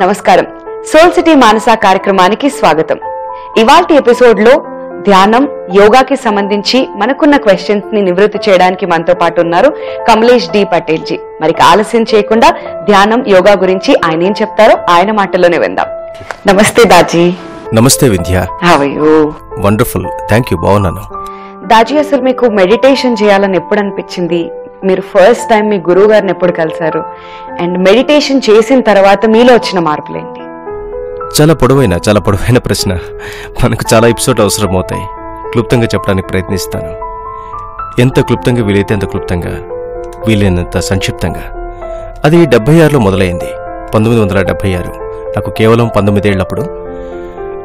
నమస్కారం. Soul city మానస కార్యక్రమానికి స్వాగతం. ఇవాల్టి ఎపిసోడ్ లో ధ్యానం, యోగాకి సంబంధించి మనకున్న క్వశ్చన్స్ ని నివృత్తి చేయడానికి మనతో పాటు ఉన్నారు కమలేష్ డి పటేల్ జీ. మరి ఆలస్యం చేయకుండా ధ్యానం, యోగా గురించి ఆయన ఏం చెప్తారో ఆయన మాటల్లోనే విందాం. Namaste Daaji. Namaste Vindhya. How are you? Wonderful, thank you, బాగున్నాను. దాజీ, అసలు మీకు మెడిటేషన్ చేయాలని ఎప్పుడు అనిపించింది? మీరు ఫస్ట్ టైం మీ గురువు గారిని ఎప్పుడు కలిసారు? అండ్ మెడిటేషన్ చేసిన తర్వాత మీలో వచ్చిన మార్పులేంటి? చాలా పొడవైన ప్రశ్న. మనకు చాలా ఎపిసోడ్ అవసరం అవుతాయి. క్లుప్తంగా చెప్పడానికి ప్రయత్నిస్తాను. ఎంత క్లుప్తంగా వీలైతే అంత క్లుప్తంగా, వీలైనంత సంక్షిప్తంగా. అది 76లో మొదలైంది. 1976. నాకు కేవలం 19 ఏళ్లప్పుడు.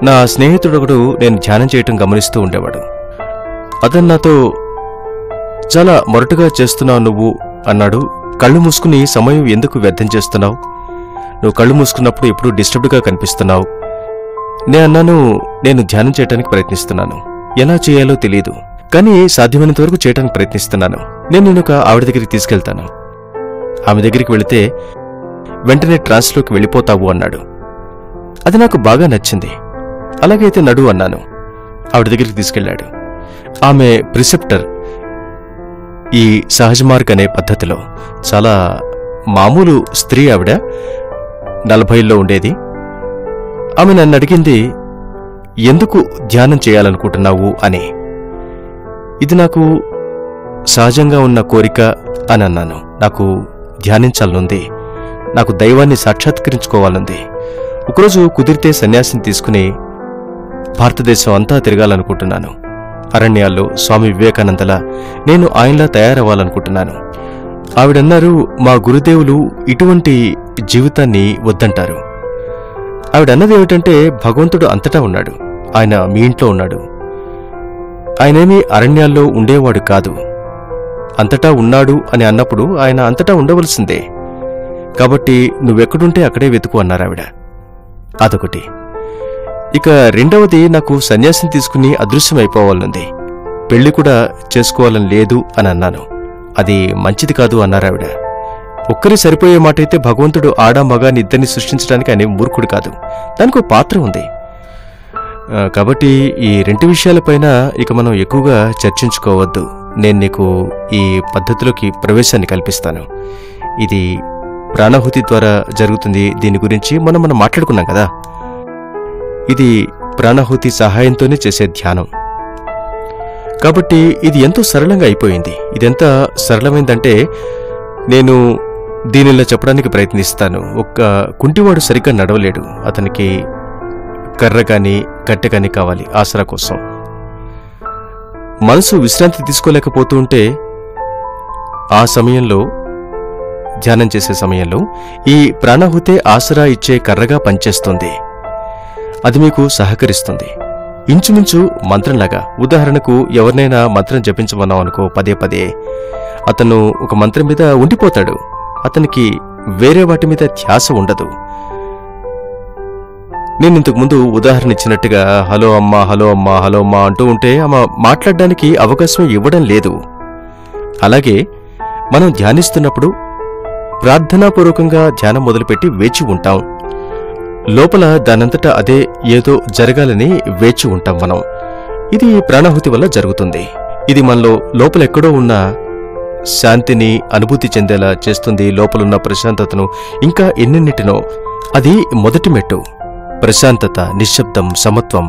నా స్నేహితుడొకడు నేను ధ్యానం చేయటం గమనిస్తూ ఉండేవాడు. అతను నాతో, చాలా మొరటుగా చేస్తున్నావు నువ్వు అన్నాడు. కళ్ళు మూసుకుని సమయం ఎందుకు వ్యర్థం చేస్తున్నావు? నువ్వు కళ్ళు మూసుకున్నప్పుడు ఎప్పుడూ డిస్టర్బ్డ్గా కనిపిస్తున్నావు. అన్నాను, నేను ధ్యానం చేయడానికి ప్రయత్నిస్తున్నాను. ఎలా చేయాలో తెలియదు, కానీ సాధ్యమైనంత వరకు చేయడానికి ప్రయత్నిస్తున్నాను. నేను ఒక ఆవిడ దగ్గరికి తీసుకెళ్తాను. ఆమె దగ్గరికి వెళితే వెంటనే ట్రాన్స్లోకి వెళ్ళిపోతావు అన్నాడు. అది నాకు బాగా నచ్చింది. అలాగైతే నడు అన్నాను. ఆవిడ దగ్గరికి తీసుకెళ్లాడు. ఆమె ప్రిసెప్టర్. ఈ సహజ మార్గ్ అనే పద్ధతిలో చాలా మామూలు స్త్రీ ఆవిడ, 40లో ఉండేది. ఆమె నన్ను అడిగింది, ఎందుకు ధ్యానం చేయాలనుకుంటున్నావు అని. ఇది నాకు సహజంగా ఉన్న కోరిక అని అన్నాను. నాకు ధ్యానించాలనుంది, నాకు దైవాన్ని సాక్షాత్కరించుకోవాలనుంది. ఒకరోజు కుదిరితే సన్యాసిని తీసుకుని భారతదేశం అంతా తిరగాలనుకుంటున్నాను. అరణ్యాల్లో స్వామి వివేకానందలా నేను ఆయనలా తయారవ్వాలనుకుంటున్నాను. ఆవిడన్నారు, మా గురుదేవులు ఇటువంటి జీవితాన్ని వద్దంటారు. ఆవిడన్నది ఏమిటంటే, భగవంతుడు అంతటా ఉన్నాడు, ఆయన మీ ఇంట్లో ఉన్నాడు. ఆయనేమీ అరణ్యాల్లో ఉండేవాడు కాదు. అంతటా ఉన్నాడు అని అన్నప్పుడు ఆయన అంతటా ఉండవలసిందే. కాబట్టి నువ్వెక్కడుంటే అక్కడే వెతుకు అన్నారు ఆవిడ. అదొకటి. ఇక రెండవది, నాకు సన్యాసిని తీసుకుని అదృశ్యమైపోవాలనుంది. పెళ్లి కూడా చేసుకోవాలని లేదు అని అన్నాను. అది మంచిది కాదు అన్నారావిడ. ఒక్కరి సరిపోయే మాట అయితే భగవంతుడు ఆడ మగాని ఇద్దరిని సృష్టించడానికి ఆయన మూర్ఖుడు కాదు, దానికి పాత్ర ఉంది. కాబట్టి ఈ రెండు విషయాలపైన ఇక మనం ఎక్కువగా చర్చించుకోవద్దు. నేను నీకు ఈ పద్ధతిలోకి ప్రవేశాన్ని కల్పిస్తాను. ఇది ప్రాణాహుతి ద్వారా జరుగుతుంది. దీని గురించి మనం మాట్లాడుకున్నాం కదా. ఇది ప్రాణాహుతి సహాయంతోనే చేసే ధ్యానం. కాబట్టి ఇది ఎంతో సరళంగా అయిపోయింది. ఇదెంత సరళమైందంటే, నేను దీనిలో చెప్పడానికి ప్రయత్నిస్తాను. ఒక కుంటివాడు సరిగ్గా నడవలేడు. అతనికి కర్ర కానీ కట్టె కానీ కావాలి ఆసరా కోసం. మనసు విశ్రాంతి తీసుకోలేకపోతూ ఉంటే ఆ సమయంలో, ధ్యానం చేసే సమయంలో ఈ ప్రాణాహుతే ఆసరా ఇచ్చే కర్రగా పనిచేస్తుంది. అది మీకు సహకరిస్తుంది. ఇంచుమించు మంత్రంలాగా. ఉదాహరణకు ఎవరినైనా మంత్రం జపించమన్నావు అనుకో, పదే పదే అతను ఒక మంత్రం మీద ఉండిపోతాడు. అతనికి వేరే వాటి మీద ధ్యాస ఉండదు. నేను ఇంతకుముందు ఉదాహరణ ఇచ్చినట్టుగా హలో అమ్మా, హలో అమ్మా, హలో అమ్మా అంటూ ఉంటే ఆమె మాట్లాడడానికి అవకాశం ఇవ్వడం లేదు. అలాగే మనం ధ్యానిస్తున్నప్పుడు ప్రార్థనాపూర్వకంగా ధ్యానం మొదలుపెట్టి వేచి ఉంటాం. లోపల దానంతటా అదే ఏదో జరగాలని వేచి ఉంటాం మనం. ఇది ప్రాణాహుతి వల్ల జరుగుతుంది. ఇది మనలో లోపలెక్కడో ఉన్న శాంతిని అనుభూతి చెందేలా చేస్తుంది. లోపలున్న ప్రశాంతతను, ఇంకా ఎన్నెన్నిటినో. అది మొదటి మెట్టు. ప్రశాంతత, నిశ్శబ్దం, సమత్వం.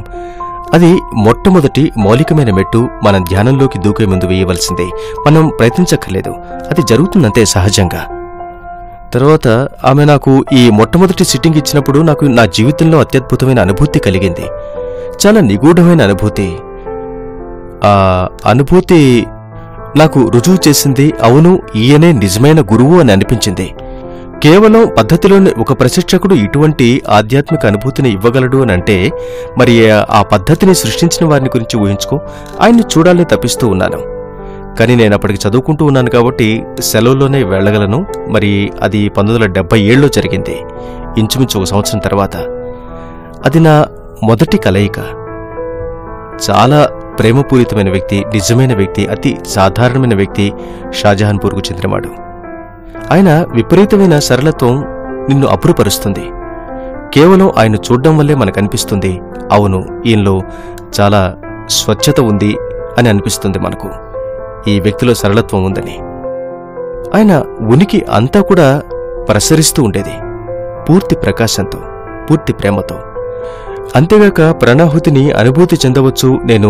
అది మొట్టమొదటి మౌలికమైన మెట్టు. మనం ధ్యానంలోకి దూకే ముందు వేయవలసిందే. మనం ప్రయత్నించక్కర్లేదు, అది జరుగుతుందంతే సహజంగా. తర్వాత ఆమె నాకు ఈ మొట్టమొదటి సిట్టింగ్ ఇచ్చినప్పుడు నాకు నా జీవితంలో అత్యద్భుతమైన అనుభూతి కలిగింది. చాలా నిగూఢమైన అనుభూతి. ఆ అనుభూతి నాకు రుజువు చేసింది, అవును ఈయనే నిజమైన గురువు అని అనిపించింది. కేవలం పద్ధతిలోని ఒక ప్రశిక్షకుడు ఇటువంటి ఆధ్యాత్మిక అనుభూతిని ఇవ్వగలడు అని అంటే, మరి ఆ పద్ధతిని సృష్టించిన వారిని గురించి ఊహించుకో. ఆయన్ని చూడాలని తప్పిస్తూ ఉన్నాను. కానీ నేను అప్పటికి చదువుకుంటూ ఉన్నాను కాబట్టి సెలవుల్లోనే వెళ్లగలను. మరి అది 1977లో జరిగింది, ఇంచుమించు 1 సంవత్సరం తర్వాత. అది నా మొదటి కలయిక. చాలా ప్రేమపూరితమైన వ్యక్తి, నిజమైన వ్యక్తి, అతి సాధారణమైన వ్యక్తి. షాజహాన్పూర్కు చెందినవాడు. ఆయన విపరీతమైన సరళత్వం నిన్ను అప్పుడుపరుస్తుంది. కేవలం ఆయన చూడడం వల్లే మనకనిపిస్తుంది, అవును ఈయనలో చాలా స్వచ్ఛత ఉంది అని అనిపిస్తుంది మనకు, ఈ వ్యక్తిలో సరళత్వం ఉందని. ఆయన ఉనికి అంతా కూడా ప్రసరిస్తూ ఉండేది పూర్తి ప్రకాశంతో, పూర్తి ప్రేమతో. అంతేగాక ప్రాణాహుతిని అనుభూతి చెందవచ్చు, నేను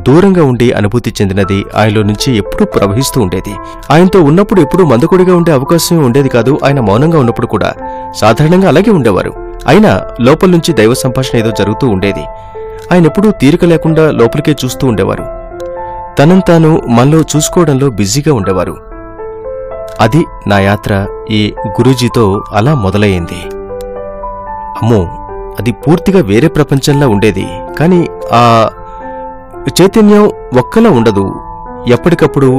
దూరంగా ఉండి అనుభూతి చెందినది ఆయనలో నుంచి ఎప్పుడూ ప్రవహిస్తూ ఉండేది. ఆయనతో ఉన్నప్పుడు ఎప్పుడూ మందకొడిగా ఉండే అవకాశం ఉండేది కాదు. ఆయన మౌనంగా ఉన్నప్పుడు కూడా సాధారణంగా అలాగే ఉండేవారు. అయినా లోపల నుంచి దైవ సంభాషణ ఏదో జరుగుతూ ఉండేది. ఆయన ఎప్పుడూ తీరిక లేకుండా లోపలికే చూస్తూ ఉండేవారు. తనను తాను మనలో చూసుకోవడంలో బిజీగా ఉండేవారు. అది నా యాత్ర ఈ గురూజీతో అలా మొదలయ్యింది. అమ్మో, అది పూర్తిగా వేరే ప్రపంచంలా ఉండేది. కానీ ఆ చైతన్యం ఒక్కలా ఉండదు, ఎప్పటికప్పుడు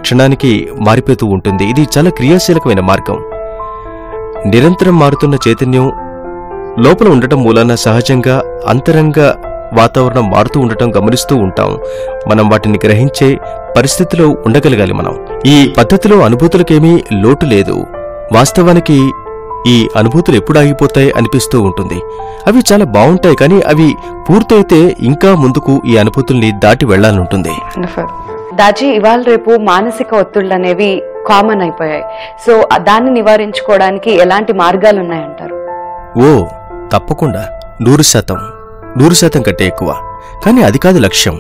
క్షణానికి మారిపోతూ ఉంటుంది. ఇది చాలా క్రియాశీలకమైన మార్గం. నిరంతరం మారుతున్న చైతన్యం లోపల ఉండటం మూలాన సహజంగా అంతరంగ వాతావరణం మారుతూ ఉండటం గమనిస్తూ ఉంటాం. మనం వాటిని గ్రహించే పరిస్థితిలో ఉండగలగాలి. మనం ఈ పద్ధతిలో అనుభూతులకేమీ లోటు లేదు. వాస్తవానికి ఈ అనుభూతులు ఎప్పుడు ఆగిపోతాయి అనిపిస్తూ ఉంటుంది. అవి చాలా బాగుంటాయి, కానీ అవి పూర్తయితే ఇంకా ముందుకు ఈ అనుభూతుల్ని దాటి వెళ్లాలంటుంది. దాజీ, ఇవాళ రేపు మానసిక ఒత్తిళ్లు అనేవి కామన్ అయిపోయాయి. సో దాన్ని నివారించుకోవడానికి ఎలాంటి మార్గాలు ఉన్నాయంటారు? ఓ తప్పకుండా 100% కంటే ఎక్కువ. కానీ అది కాదు లక్ష్యం.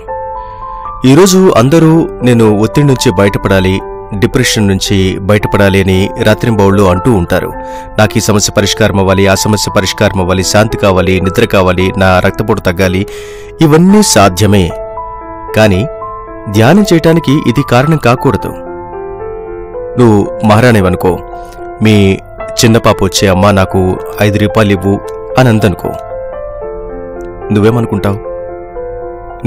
ఈరోజు అందరూ నేను ఒత్తిడి నుంచి బయటపడాలి, డిప్రెషన్ నుంచి బయటపడాలి అని రాత్రింబౌళ్ళు అంటూ ఉంటారు. నాకు ఈ సమస్య పరిష్కారం అవ్వాలి, ఆ సమస్య పరిష్కారం అవ్వాలి, శాంతి కావాలి, నిద్ర కావాలి, నా రక్తపోటు తగ్గాలి. ఇవన్నీ సాధ్యమే, కానీ ధ్యానం చేయటానికి ఇది కారణం కాకూడదు. నువ్వు మహారాణివనుకో, మీ చిన్న పాప వచ్చే అమ్మా నాకు 5 రూపాయలు ఇవ్వు అని అందనుకో, నువ్వేమనుకుంటావు?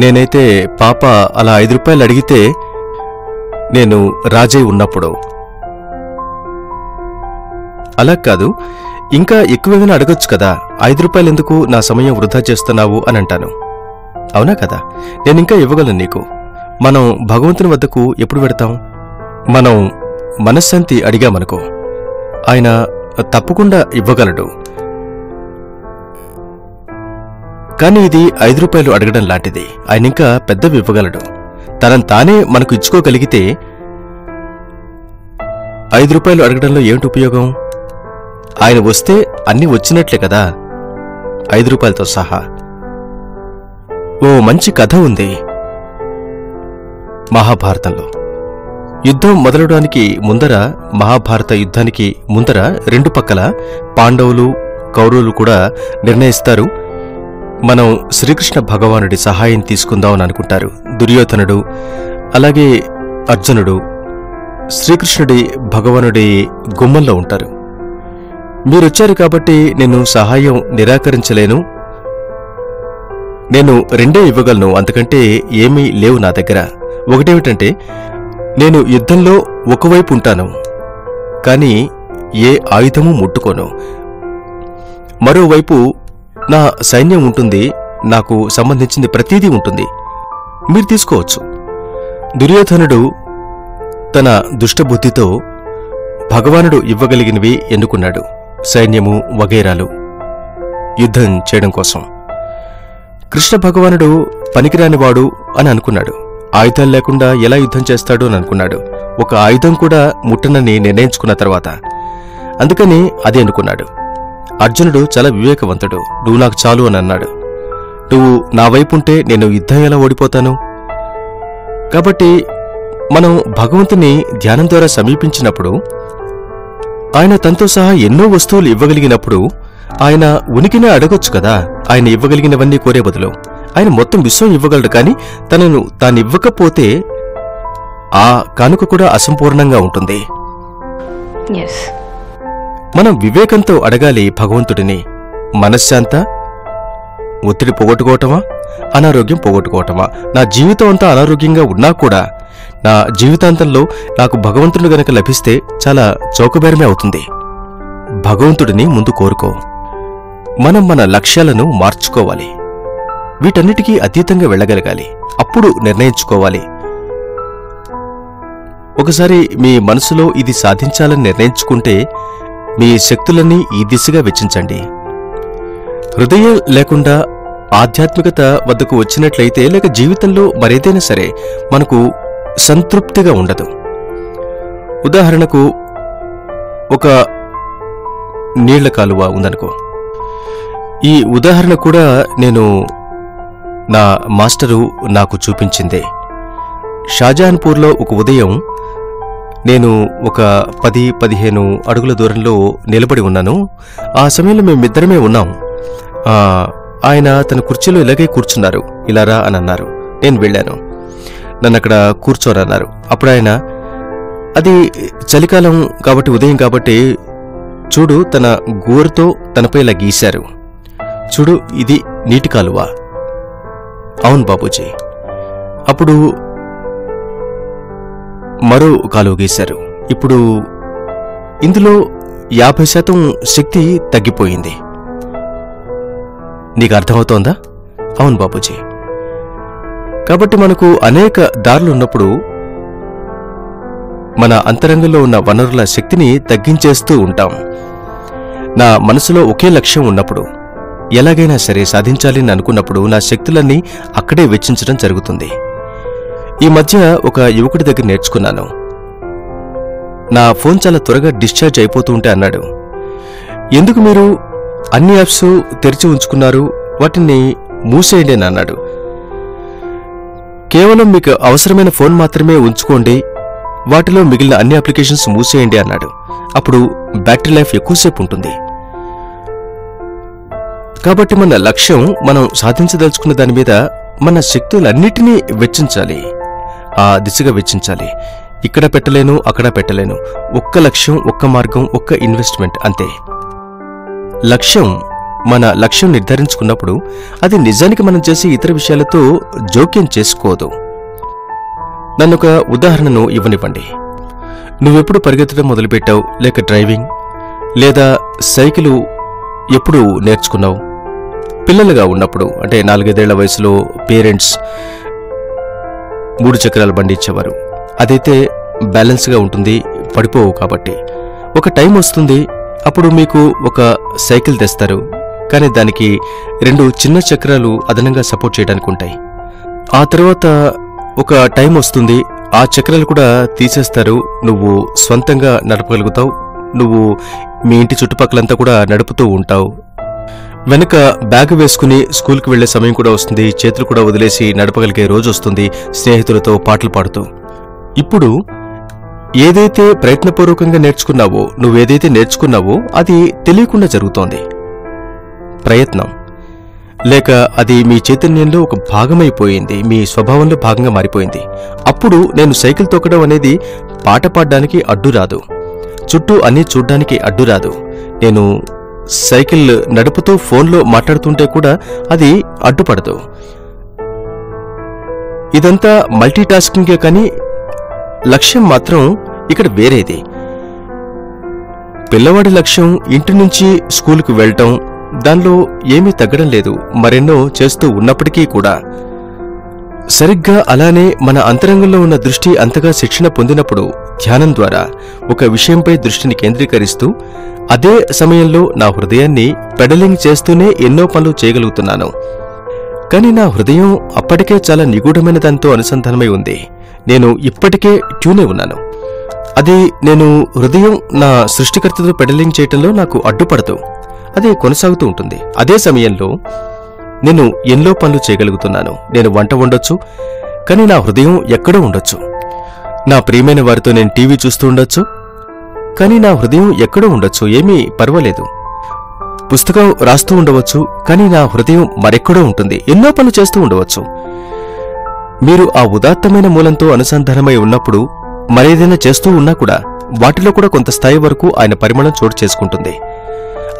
నేనైతే పాప అలా 5 రూపాయలు అడిగితే నేను రాజై ఉన్నప్పుడు అలా కాదు, ఇంకా ఎక్కువేమైనా అడగొచ్చు కదా, 5 రూపాయలు ఎందుకు నా సమయం వృధా చేస్తున్నావు అని అంటాను. అవునా కదా? నేనింకా ఇవ్వగలను నీకు. మనం భగవంతుని వద్దకు ఎప్పుడు వెడతాం? మనం మనశ్శాంతి అడిగామనుకో, ఆయన తప్పకుండా ఇవ్వగలడు. కానీ ఇది 5 రూపాయలు అడగడం లాంటిది. ఆయన ఇంకా పెద్దవి ఇవ్వగలడు. తనను తానే మనకు ఇచ్చుకోగలిగితే 5 రూపాయలు అడగడంలో ఏమిటి ఉపయోగం? ఆయన వస్తే అన్నీ వచ్చినట్లే కదా, 5 రూపాయలతో సహా. ఓ మంచి కథ ఉంది మహాభారతంలో. యుద్ధం మొదలవడానికి ముందర, మహాభారత యుద్ధానికి ముందర 2 పక్కల పాండవులు కౌరవులు కూడా నిర్ణయిస్తారు, మనం శ్రీకృష్ణ భగవానుడి సహాయం తీసుకుందామని అనుకుంటారు. దుర్యోధనుడు అలాగే అర్జునుడు శ్రీకృష్ణుడి భగవానుడి గుమ్మంలో ఉంటారు. మీరొచ్చారు కాబట్టి నేను సహాయం నిరాకరించలేను, నేను 2 ఇవ్వగలను, అంతకంటే ఏమీ లేవు నా దగ్గర. ఒకటేమిటంటే, నేను యుద్ధంలో ఒకవైపు ఉంటాను, కానీ ఏ ఆయుధము ముట్టుకోను. మరోవైపు నా సైన్యం ఉంటుంది, నాకు సంబంధించింది ప్రతీదీ ఉంటుంది, మీరు తీసుకోవచ్చు. దుర్యోధనుడు తన దుష్టబుద్ధితో భగవానుడు ఇవ్వగలిగినవి ఎన్నుకున్నాడు, సైన్యము వగైరాలు, యుద్ధం చేయడం కోసం. కృష్ణ భగవానుడు పనికిరానివాడు అని అనుకున్నాడు. ఆయుధాలు లేకుండా ఎలా యుద్ధం చేస్తాడు అని అనుకున్నాడు. ఒక ఆయుధం కూడా ముట్టనని నిర్ణయించుకున్న తర్వాత అందుకని అది అనుకున్నాడు. అర్జునుడు చాలా వివేకవంతుడు. నువ్వు నాకు చాలు అని అన్నాడు. నువ్వు నా వైపుంటే నేను యుద్ధం ఎలా ఓడిపోతాను? కాబట్టి మనం భగవంతుని ధ్యానం ద్వారా సమీపించినప్పుడు, ఆయన తనతో సహా ఎన్నో వస్తువులు ఇవ్వగలిగినప్పుడు ఆయన ఉనికినే అడగొచ్చు కదా. ఆయన ఇవ్వగలిగినవన్నీ కోరే బదులు ఆయన మొత్తం విశ్వం ఇవ్వగలడు. కానీ తనను తానివ్వకపోతే ఆ కానుక కూడా అసంపూర్ణంగా ఉంటుంది. మనం వివేకంతో అడగాలి భగవంతుడిని. మనశ్శాంత, ఒత్తిడి పోగొట్టుకోవటమా, అనారోగ్యం పోగొట్టుకోవటమా? నా జీవితం అంతా అనారోగ్యంగా ఉన్నా కూడా నా జీవితాంతంలో నాకు భగవంతుడు గనక లభిస్తే చాలా చౌకబేరమే అవుతుంది. భగవంతుడిని ముందు కోరుకో. మనం మన లక్ష్యాలను మార్చుకోవాలి, వీటన్నిటికీ అతీతంగా వెళ్ళగలగాలి. అప్పుడు నిర్ణయించుకోవాలి. ఒకసారి మీ మనసులో ఇది సాధించాలని నిర్ణయించుకుంటే మీ శక్తులన్నీ ఈ దిశగా వెచ్చించండి. హృదయం లేకుండా ఆధ్యాత్మికత వద్దకు వచ్చినట్లయితే లేక జీవితంలో మరేదైనా సరే మనకు సంతృప్తిగా ఉండదు. ఉదాహరణకు ఒక నీళ్ల కాలువ ఉందనుకో. ఈ ఉదాహరణ కూడా నేను నా మాస్టరు నాకు చూపించిందే. షాజహాన్పూర్లో ఒక ఉదయం నేను ఒక 10-15 అడుగుల దూరంలో నిలబడి ఉన్నాను. ఆ సమయంలో మేమిద్దరమే ఉన్నాం. ఆయన తన కుర్చీలో ఇలాగే కూర్చున్నారు. ఇలారా అని అన్నారు. నేను వెళ్ళాను. నన్ను అక్కడ కూర్చోరన్నారు. అప్పుడు ఆయన, అది చలికాలం కాబట్టి, ఉదయం కాబట్టి, చూడు తన గోరుతో తనపై ఇలా గీశారు. చూడు, ఇది నీటి కాలువ. అవును బాబూజీ. అప్పుడు మరో కాలువ గీశారు. ఇప్పుడు ఇందులో 50% శక్తి తగ్గిపోయింది. నీకు అర్థమవుతోందా? అవును బాబూజీ. కాబట్టి మనకు అనేక దారులు ఉన్నప్పుడు మన అంతరంగంలో ఉన్న వనరుల శక్తిని తగ్గించేస్తూ ఉంటాం. నా మనసులో ఒకే లక్ష్యం ఉన్నప్పుడు, ఎలాగైనా సరే సాధించాలని అనుకున్నప్పుడు నా శక్తులన్నీ అక్కడే వెచ్చించడం జరుగుతుంది. ఈ మధ్య ఒక యువకుడి దగ్గర నేర్చుకున్నాను. నా ఫోన్ చాలా త్వరగా డిశ్చార్జ్ అయిపోతూ ఉంటే అన్నాడు, ఎందుకు మీరు అన్ని యాప్స్ తెరిచి ఉంచుకున్నారు, వాటిని మూసేయండి అని అన్నాడు. కేవలం మీకు అవసరమైన ఫోన్ మాత్రమే ఉంచుకోండి, వాటిలో మిగిలిన అన్ని అప్లికేషన్స్ మూసేయండి అన్నాడు. అప్పుడు బ్యాటరీ లైఫ్ ఎక్కువసేపు ఉంటుంది. కాబట్టి మన లక్ష్యం, మనం సాధించదలుచుకున్న దాని మీద మన శక్తులన్నిటినీ వెచ్చించాలి, ఆ దిశగా వెచ్చించాలి. ఇక్కడ పెట్టలేను, అక్కడ పెట్టలేను. ఒక్క లక్ష్యం, ఒక్క మార్గం, ఒక్క ఇన్వెస్ట్మెంట్ అంతే. మన లక్ష్యం నిర్ధారించుకున్నప్పుడు అది నిజానికి మనం చేసే ఇతర విషయాలతో జోక్యం చేసుకోదు. నన్నొక ఉదాహరణను ఇవ్వనివ్వండి. నువ్వెప్పుడు పరిగెత్తడం మొదలుపెట్టావు, లేక డ్రైవింగ్ లేదా సైకిలు ఎప్పుడు నేర్చుకున్నావు? పిల్లలుగా ఉన్నప్పుడు, అంటే 4-5 ఏళ్ల వయసులో పేరెంట్స్ 3 చక్రాల బండి ఇచ్చేవారు. అదైతే బ్యాలెన్స్గా ఉంటుంది, పడిపోవు. కాబట్టి ఒక టైం వస్తుంది, అప్పుడు మీకు ఒక సైకిల్ తెస్తారు. కానీ దానికి 2 చిన్న చక్రాలు అదనంగా సపోర్ట్ చేయడానికి ఉంటాయి. ఆ తర్వాత ఒక టైం వస్తుంది, ఆ చక్రాలు కూడా తీసేస్తారు. నువ్వు స్వంతంగా నడపగలుగుతావు. నువ్వు మీ ఇంటి చుట్టుపక్కలంతా కూడా నడుపుతూ ఉంటావు. వెనక బ్యాగ్ వేసుకుని స్కూల్కి వెళ్లే సమయం కూడా వస్తుంది. చేతులు కూడా వదిలేసి నడపగలిగే రోజు వస్తుంది, స్నేహితులతో పాటలు పాడుతూ. ఇప్పుడు ఏదైతే ప్రయత్నపూర్వకంగా నేర్చుకున్నావో, నువ్వేదైతే నేర్చుకున్నావో అది తెలియకుండా జరుగుతోంది. ప్రయత్నం లేక అది మీ చైతన్యంలో ఒక భాగమైపోయింది, మీ స్వభావంలో భాగంగా మారిపోయింది. అప్పుడు నేను సైకిల్ తొక్కడం అనేది పాట పాడడానికి అడ్డురాదు, చుట్టూ అన్నీ చూడ్డానికి అడ్డురాదు. నేను సైకిల్ నడుపుతూ ఫోన్లో మాట్లాడుతుంటే కూడా అది అడ్డుపడదు. ఇదంతా మల్టీటాస్కింగే, కానీ లక్ష్యం మాత్రం ఇక్కడ వేరేది. పిల్లవాడి లక్ష్యం ఇంటి నుంచి స్కూలుకు వెళ్లటం, దానిలో ఏమీ తగ్గడం లేదు, మరెన్నో చేస్తూ ఉన్నప్పటికీ కూడా. సరిగ్గా అలానే మన అంతరంగంలో ఉన్న దృష్టి అంతగా శిక్షణ పొందినప్పుడు ధ్యానం ద్వారా ఒక విషయంపై దృష్టిని కేంద్రీకరిస్తూ అదే సమయంలో నా హృదయాన్ని పెడలింగ్ చేస్తూనే ఎన్నో పనులు చేయగలుగుతున్నాను. కానీ నా హృదయం అప్పటికే చాలా నిగూఢమైన దానితో అనుసంధానమై ఉంది. నేను ఇప్పటికే ట్యూనే ఉన్నాను. అది నేను హృదయం నా సృష్టికర్తతో పెడలింగ్ చేయటంలో నాకు అడ్డుపడదు, అది కొనసాగుతూ ఉంటుంది. అదే సమయంలో నేను ఎన్నో పనులు చేయగలుగుతున్నాను. నేను వంట వండొచ్చు, కానీ నా హృదయం ఎక్కడో ఉండొచ్చు. నా ప్రియమైన వారితో నేను టీవీ చూస్తూ ఉండొచ్చు, కానీ నా హృదయం ఎక్కడో ఉండొచ్చు, ఏమీ పర్వాలేదు. పుస్తకం రాస్తూ ఉండవచ్చు, కానీ నా హృదయం మరెక్కడో ఉంటుంది. ఎన్నో పనులు చేస్తూ ఉండవచ్చు. మీరు ఆ ఉదాత్తమైన మూలంతో అనుసంధానమై ఉన్నప్పుడు మరేదైనా చేస్తూ ఉన్నా కూడా వాటిలో కూడా కొంత స్థాయి వరకు ఆయన పరిమళం చోటు చేసుకుంటుంది.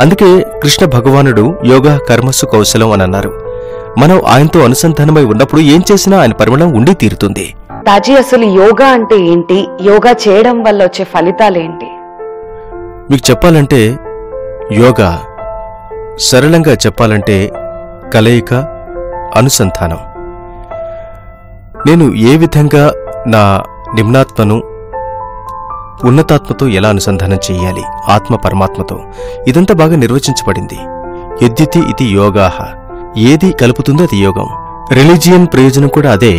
అందుకే కృష్ణ భగవానుడు యోగా కర్మస్సు కౌశలం అని అన్నారు. మనం ఆయనతో అనుసంధానమై ఉన్నప్పుడు ఏం చేసినా ఆయన పరిమళం ఉండి తీరుతుంది. తాజీ, అసలు యోగా అంటే ఏంటి? యోగా చేయడం వల్ల వచ్చే ఫలితాలేంటి? మీకు చెప్పాలంటే యోగా, సరళంగా చెప్పాలంటే కలయిక, అనుసంధానం. నేను ఏ విధంగా నా నిమ్నాత్మను ఉన్నతాత్మతో ఎలా అనుసంధానం చెయ్యాలి, ఆత్మ పరమాత్మతో, ఇదంతా బాగా నిర్వచించబడింది. యద్యతి ఇది యోగాహ. ఏది కలుపుతుందో అది యోగం. రిలీజియన్ ప్రయోజనం కూడా అదే.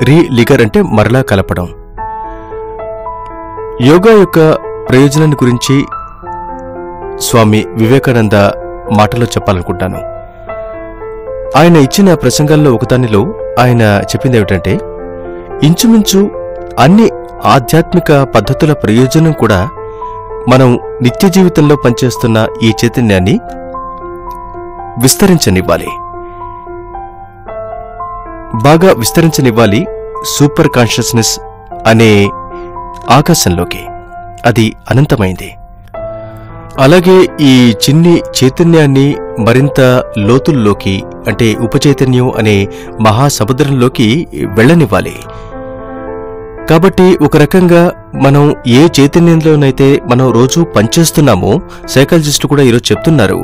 రీలిగర్ అంటే మరలా కలపడం. యోగా యొక్క ప్రయోజనాన్ని గురించి స్వామి వివేకానంద మాటలో చెప్పాలనుకుంటాను. ఆయన ఇచ్చిన ప్రసంగాల్లో ఒకదానిలో ఆయన చెప్పిందేమిటంటే, ఇంచుమించు అన్ని ఆధ్యాత్మిక పద్ధతుల ప్రయోజనం కూడా మనం నిత్య జీవితంలో పనిచేస్తున్న ఈ చైతన్యాన్ని విస్తరించనివ్వాలి, బాగా విస్తరించనివ్వాలి సూపర్ కాన్షియస్నెస్ అనే ఆకాశంలోకి. అది అనంతమైంది. అలాగే ఈ చిన్ని చైతన్యాన్ని మరింత లోతుల్లోకి, అంటే ఉపచైతన్యం అనే మహాసముద్రంలోకి వెళ్ళనివ్వాలి. కాబట్టి ఒక రకంగా మనం ఏ చైతన్యంలోనైతే మనం రోజూ పనిచేస్తున్నామో, సైకాలజిస్టులు కూడా ఈరోజు చెప్తున్నారు,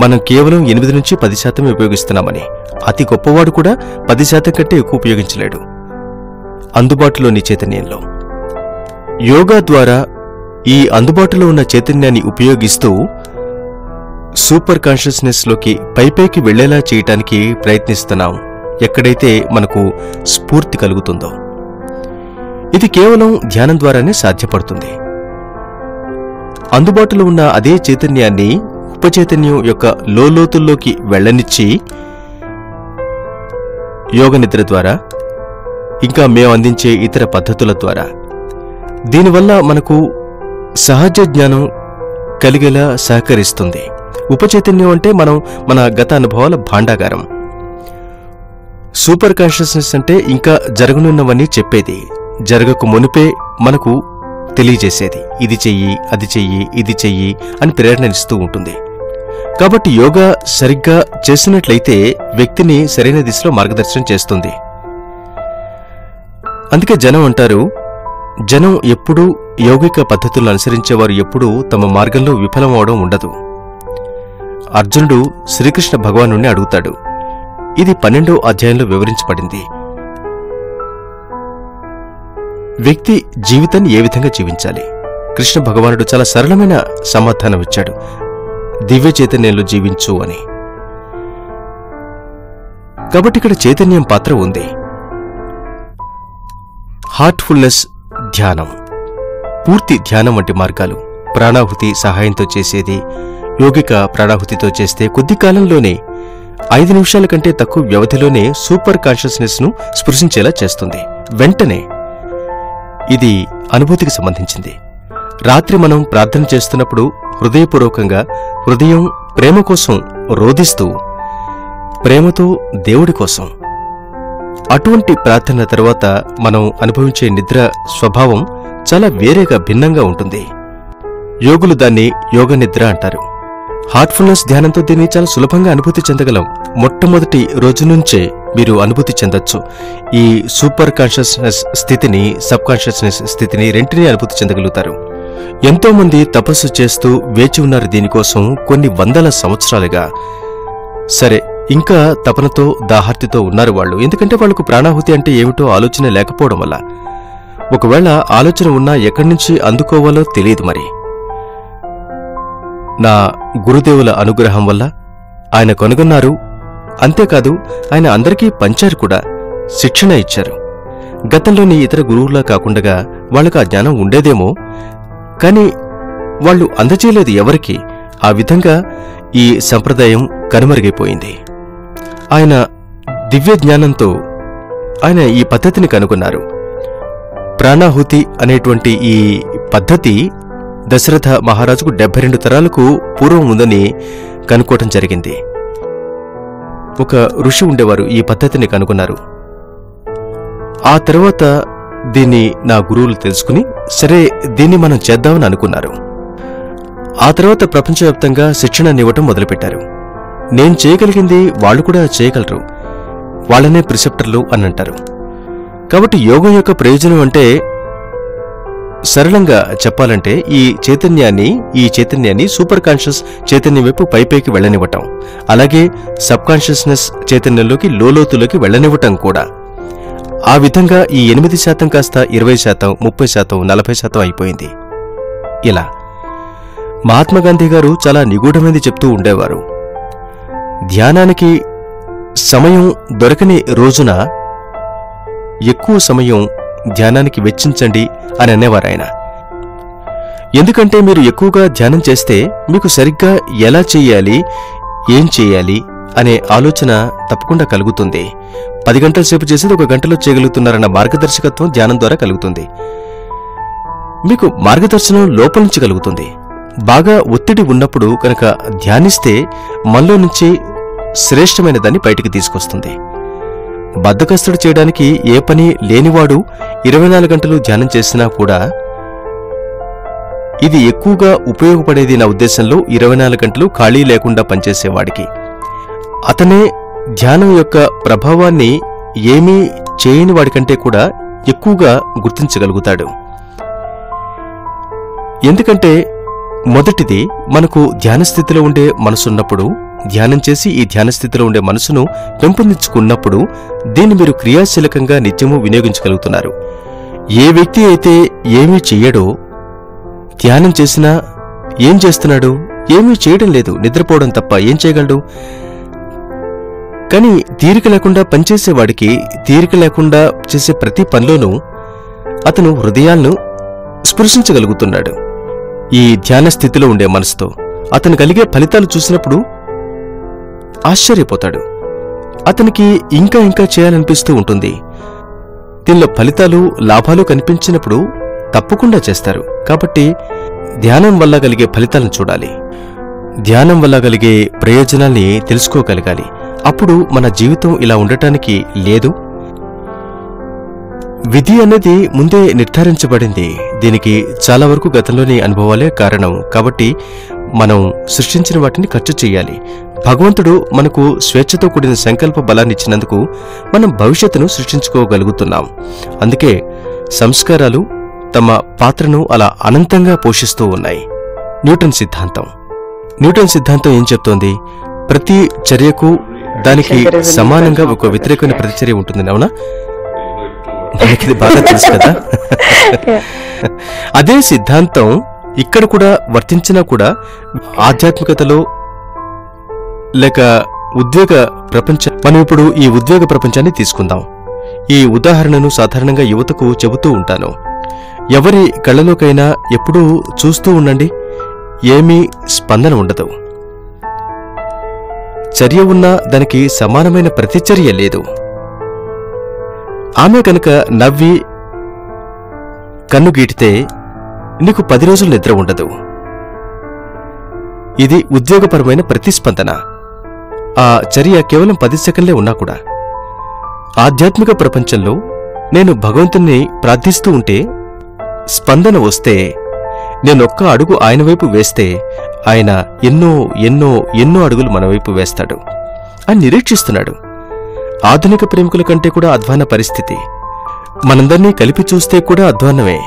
మనం కేవలం 8 నుంచి 10% ఉపయోగిస్తున్నామని. అతి గొప్పవాడు కూడా 10% కంటే ఎక్కువ ఉపయోగించలేడు అందుబాటులోని చైతన్యంలో. యోగా ద్వారా ఈ అందుబాటులో ఉన్న చైతన్యాన్ని ఉపయోగిస్తూ సూపర్ కాన్షియస్నెస్ లోకి పైపైకి వెళ్లేలా చేయటానికి ప్రయత్నిస్తున్నాం, ఎక్కడైతే మనకు స్ఫూర్తి కలుగుతుందో. ఇది కేవలం ధ్యానం ద్వారానే సాధ్యపడుతుంది. అందుబాటులో ఉన్న అదే చైతన్యాన్ని ఉపచైతన్యం యొక్క లోతుల్లోకి వెళ్లనిచ్చి యోగ నిద్ర ద్వారా, ఇంకా మేము అందించే ఇతర పద్ధతుల ద్వారా, దీనివల్ల మనకు సహజ జ్ఞానం కలిగేలా సహకరిస్తుంది. ఉపచైతన్యం అంటే మన గత అనుభవాల భాండాగారం. సూపర్ కాన్షియస్నెస్ అంటే ఇంకా జరగనున్నవన్నీ చెప్పేది, జరగక మునిపే మనకు తెలియజేసేది. ఇది చెయ్యి, అది చెయ్యి, ఇది చెయ్యి అని ప్రేరణనిస్తూ ఉంటుంది. కాబట్టి యోగా సరిగ్గా చేసినట్లయితే వ్యక్తిని సరైన దిశలో మార్గదర్శనం చేస్తుంది. అందుకే జనం అంటారు, జనం ఎప్పుడూ యౌగిక పద్ధతులను అనుసరించేవారు ఎప్పుడూ తమ మార్గంలో విఫలమవడం ఉండదు. అర్జునుడు శ్రీకృష్ణ భగవానుణ్ణి అడుగుతాడు. ఇది 12వ అధ్యాయంలో వివరించబడింది. వ్యక్తి జీవితాన్ని ఏ విధంగా జీవించాలి? కృష్ణ భగవానుడు చాలా సరళమైన సమాధానం ఇచ్చాడు, దివ్య చైతన్యంలో జీవించు అని. కాబట్టి ఇక్కడ చైతన్యం పాత్ర ఉంది. హార్ట్ఫుల్నెస్ ధ్యానం, పూర్తి ధ్యానం వంటి మార్గాలు, ప్రాణాహుతి సహాయంతో చేసేది, యోగిక ప్రాణాహుతితో చేస్తే కొద్ది కాలంలోనే 5 నిమిషాల కంటే తక్కువ వ్యవధిలోనే సూపర్ కాన్షియస్నెస్ ను స్పృశించేలా చేస్తుంది. వెంటనే. ఇది అనుభూతికి సంబంధించింది. రాత్రి మనం ప్రార్థన చేస్తున్నప్పుడు హృదయపూర్వకంగా హృదయం ప్రేమ కోసం రోదిస్తూ, ప్రేమతో దేవుడి కోసం, అటువంటి ప్రార్థన తర్వాత మనం అనుభవించే నిద్ర స్వభావం చాలా వేరేగా భిన్నంగా ఉంటుంది. యోగులు దాన్ని యోగ నిద్ర అంటారు. హార్ట్ఫుల్నెస్ ధ్యానంతో దీన్ని చాలా సులభంగా అనుభూతి చెందగలం. మొట్టమొదటి రోజు నుంచే మీరు అనుభూతి చెందొచ్చు. ఈ సూపర్ కాన్షియస్నెస్ స్థితిని, సబ్ కాన్షియస్నెస్ స్థితిని రెంటినీ అనుభూతి చెందగలుగుతారు. ఎంతో మంది తపస్సు చేస్తూ వేచి ఉన్నారు దీనికోసం కొన్ని వందల సంవత్సరాలుగా. సరే, ఇంకా తపనతో దాహార్తితో ఉన్నారు వాళ్ళు. ఎందుకంటే వాళ్లకు ప్రాణాహుతి అంటే ఏమిటో ఆలోచన లేకపోవడం వల్ల. ఒకవేళ ఆలోచన ఉన్నా ఎక్కడి నుంచి అందుకోవాలో తెలియదు. మరి నా గురుదేవుల అనుగ్రహం వల్ల ఆయన కనుగొన్నారు. అంతేకాదు, ఆయన అందరికీ పంచారు కూడా, శిక్షణ ఇచ్చారు. గతంలోని ఇతర గురువులా కాకుండా వాళ్లకు ఆ జ్ఞానం ఉండేదేమో, కాని వాళ్లు అందజేయలేదు ఎవరికి. ఆ విధంగా ఈ సంప్రదాయం కనుమరుగైపోయింది. ఆయన దివ్య జ్ఞానంతో ఆయన ఈ పద్ధతిని కనుగొన్నారు. ప్రాణాహుతి అనేటువంటి ఈ పద్ధతి దశరథ మహారాజుకు 72 తరాలకు పూర్వం ఉందని కనుక్కోవటం జరిగింది. ఒక ఋషి ఉండేవారు, ఈ పద్ధతిని కనుగొన్నారు. ఆ తర్వాత దీన్ని నా గురువులు తెలుసుకుని, సరే దీన్ని మనం చేద్దామని అనుకున్నారు. ఆ తర్వాత ప్రపంచవ్యాప్తంగా శిక్షణనివ్వటం మొదలుపెట్టారు. నేను చేయగలిగింది వాళ్ళు కూడా చేయగలరు, వాళ్ళనే ప్రిసెప్టర్లు అని అంటారు. కాబట్టి యోగం యొక్క ప్రయోజనం అంటే, సరళంగా చెప్పాలంటే, ఈ చైతన్యాన్ని సూపర్ కాన్షియస్ చైతన్యం వైపు పైపైకి వెళ్లనివ్వటం, అలాగే సబ్ కాన్షియస్నెస్ చైతన్యంలోకి లోతులోకి వెళ్లనివ్వటం కూడా. ఆ విధంగా ఈ 8% కాస్త 20%, 30%, 40% అయిపోయింది. ఇలా మహాత్మాగాంధీ గారు చాలా నిగూఢమైంది చెప్తూ ఉండేవారు. ధ్యానానికి సమయం దొరకని రోజున ఎక్కువ సమయం ధ్యానానికి వెచ్చించండి అని అనేవారాయన. ఎందుకంటే మీరు ఎక్కువగా ధ్యానం చేస్తే మీకు సరిగ్గా ఎలా చెయ్యాలి, ఏం చెయ్యాలి అనే ఆలోచన తప్పకుండా కలుగుతుంది. 10 గంటల సేపు చేసేది 1 గంటలో చేయగలుగుతున్నారన్న మార్గదర్శకత్వం ధ్యానం ద్వారా కలుగుతుంది. మీకు మార్గదర్శనం లోపల నుంచి కలుగుతుంది. బాగా ఒత్తిడి ఉన్నప్పుడు కనుక ధ్యానిస్తే మనలో నుంచి శ్రేష్టమైన దాన్ని బయటికి తీసుకొస్తుంది. బద్ధకస్తుడు చేయడానికి ఏ పని లేనివాడు 24 గంటలు ధ్యానం చేసినా కూడా ఇది ఎక్కువగా ఉపయోగపడేది నా ఉద్దేశంలో 24 గంటలు ఖాళీ లేకుండా పనిచేసేవాడికి. అతనే ధ్యానం యొక్క ప్రభావాన్ని ఏమీ చేయని వాడికంటే కూడా ఎక్కువగా గుర్తించగలుగుతాడు. ఎందుకంటే మొదటిది, మనకు ధ్యానస్థితిలో ఉండే మనసున్నప్పుడు, ధ్యానం చేసి ఈ ధ్యానస్థితిలో ఉండే మనసును పెంపొందించుకున్నప్పుడు దీన్ని మీరు క్రియాశీలకంగా నిత్యము వినియోగించగలుగుతున్నారు. ఏ వ్యక్తి అయితే ఏమీ చెయ్యడో, ధ్యానం చేసినా ఏం చేస్తున్నాడు? ఏమీ చేయడం లేదు, నిద్రపోవడం తప్ప ఏం చేయగలడు? కానీ తీరిక లేకుండా పనిచేసేవాడికి తీరిక లేకుండా చేసే ప్రతి పనిలోనూ అతను హృదయాలను స్పృశించగలుగుతున్నాడు. ఈ ధ్యాన స్థితిలో ఉండే మనసుతో అతను కలిగే ఫలితాలు చూసినప్పుడు ఆశ్చర్యపోతాడు. అతనికి ఇంకా ఇంకా చేయాలనిపిస్తూ ఉంటుంది. దీనిలో ఫలితాలు, లాభాలు కనిపించినప్పుడు తప్పకుండా చేస్తారు. కాబట్టి ధ్యానం వల్ల కలిగే ఫలితాలను చూడాలి, ధ్యానం వల్ల కలిగే ప్రయోజనాల్ని తెలుసుకోగలగాలి. అప్పుడు మన జీవితం ఇలా ఉండటానికి లేదు. విధి అనేది ముందే నిర్ధారించబడింది. దీనికి చాలా వరకు గతంలోని అనుభవాలే కారణం. కాబట్టి మనం సృష్టించిన వాటిని ఖర్చు చెయ్యాలి. భగవంతుడు మనకు స్వేచ్ఛతో కూడిన సంకల్ప బలాన్ని ఇచ్చినందుకు మనం భవిష్యత్తును సృష్టించుకోగలుగుతున్నాం. అందుకే సంస్కారాలు తమ పాత్రను అలా అనంతంగా పోషిస్తూ ఉన్నాయి. న్యూటన్ సిద్ధాంతం ఏం చెప్తోంది? ప్రతి చర్యకు దానికి సమానంగా ఒక వ్యతిరేకమైన ప్రతిచర్య ఉంటుంది. అవునా? మనకిది బాగా తెలుసు కదా. అదే సిద్ధాంతం ఇక్కడ కూడా వర్తించినా కూడా ఆధ్యాత్మికతలో లేక ఉద్వేగ ప్రపంచం, మనం ఇప్పుడు ఈ ఉద్వేగ ప్రపంచాన్ని తీసుకుందాం. ఈ ఉదాహరణను సాధారణంగా యువతకు చెబుతూ ఉంటాను. ఎవరి కళ్ళలోకైనా ఎప్పుడూ చూస్తూ ఉండండి, ఏమీ స్పందన ఉండదు. చర్య ఉన్నా దానికి సమానమైన ప్రతిచర్య లేదు. ఆమె కనుక నవ్వి కన్ను గీటితే నీకు 10 రోజులు నిద్ర ఉండదు. ఇది ఉద్వేగపరమైన ప్రతిస్పందన. ఆ చర్య కేవలం 10 సెకండ్లే ఉన్నా కూడా. ఆధ్యాత్మిక ప్రపంచంలో నేను భగవంతుణ్ణి ప్రార్థిస్తూ ఉంటే స్పందన వస్తే, నేనొక్క అడుగు ఆయన వైపు వేస్తే ఆయన ఎన్నో ఎన్నో ఎన్నో అడుగులు మన వైపు వేస్తాడు అని నిరీక్షిస్తున్నాడు. ఆధునిక ప్రేమికుల కంటే కూడా అధ్వాన పరిస్థితి. మనందర్నీ కలిపి చూస్తే కూడా అధ్వాన్నమే.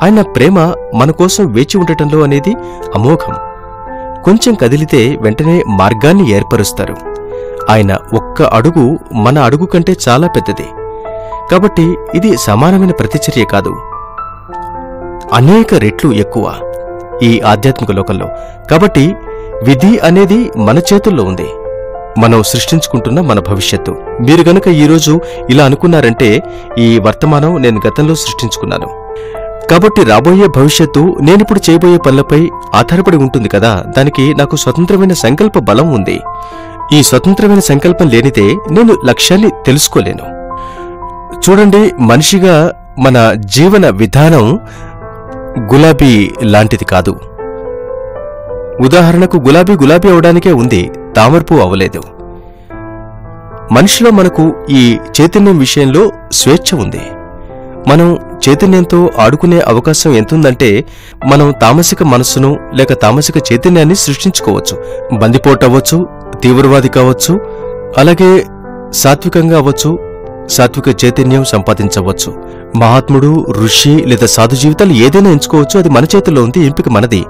ఆయన ప్రేమ మన కోసం వేచి ఉండటంలో అనేది అమోఘం. కొంచెం కదిలితే వెంటనే మార్గాన్ని ఏర్పరుస్తారు. ఆయన ఒక్క అడుగు మన అడుగు కంటే చాలా పెద్దది. కాబట్టి ఇది సమానమైన ప్రతిచర్య కాదు, అనేక రెట్లు ఎక్కువ ఈ ఆధ్యాత్మిక లోకంలో. కాబట్టి విధి అనేది మన చేతుల్లో ఉంది. మనం సృష్టించుకుంటున్న మన భవిష్యత్తు. మీరు గనక ఈరోజు ఇలా అనుకున్నారంటే ఈ వర్తమానం నేను గతంలో సృష్టించుకున్నాను. కాబట్టి రాబోయే భవిష్యత్తు నేనిప్పుడు చేయబోయే పనులపై ఆధారపడి ఉంటుంది కదా. దానికి నాకు స్వతంత్రమైన సంకల్ప బలం ఉంది. ఈ స్వతంత్రమైన సంకల్పం లేనిదే నేను లక్ష్యాన్ని తెలుసుకోలేను. చూడండి, మనిషిగా మన జీవన విధానం గులాబీ లాంటిది కాదు. ఉదాహరణకు గులాబీ అవడానికే ఉంది, తామరపు అవ్వలేదు. మనిషిలో మనకు ఈ చైతన్యం విషయంలో స్వేచ్ఛ ఉంది. మనం చైతన్యంతో ఆడుకునే అవకాశం ఎంతుందంటే మనం తామసిక మనస్సును లేక తామసిక చైతన్యాన్ని సృష్టించుకోవచ్చు. బందిపోటవ్వచ్చు, తీవ్రవాది కావచ్చు, అలాగే సాత్వికంగా అవ్వచ్చు, సాత్విక చైతన్యం సంపాదించవచ్చు. మహాత్ముడు, ఋషి లేదా సాధు జీవితాలు ఏదైనా ఎంచుకోవచ్చు. అది మన చేతుల్లో ఉంది, ఎంపిక మనది.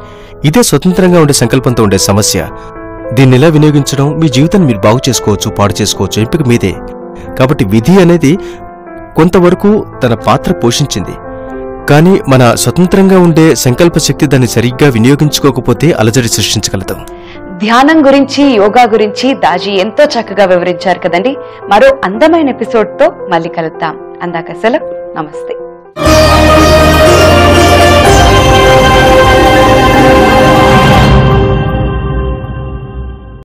ఇదే స్వతంత్రంగా ఉండే సంకల్పంతో ఉండే సమస్య. దీన్నిలా వినియోగించడం, మీ జీవితాన్ని మీరు బాగు చేసుకోవచ్చు, పాడు చేసుకోవచ్చు, ఎంపిక మీదే. కాబట్టి విధి అనేది కొంతవరకు తన పాత్ర పోషించింది. కానీ మన స్వతంత్రంగా ఉండే సంకల్ప శక్తి దాన్ని సరిగ్గా వినియోగించుకోకపోతే అలజడి సృష్టించగలదు. ధ్యానం గురించి, యోగా గురించి దాజీ ఎంతో చక్కగా వివరించారు కదండి. మరో అందమైన ఎపిసోడ్ తో మళ్ళీ కలుద్దాం. అందాక సెలవు. నమస్తే.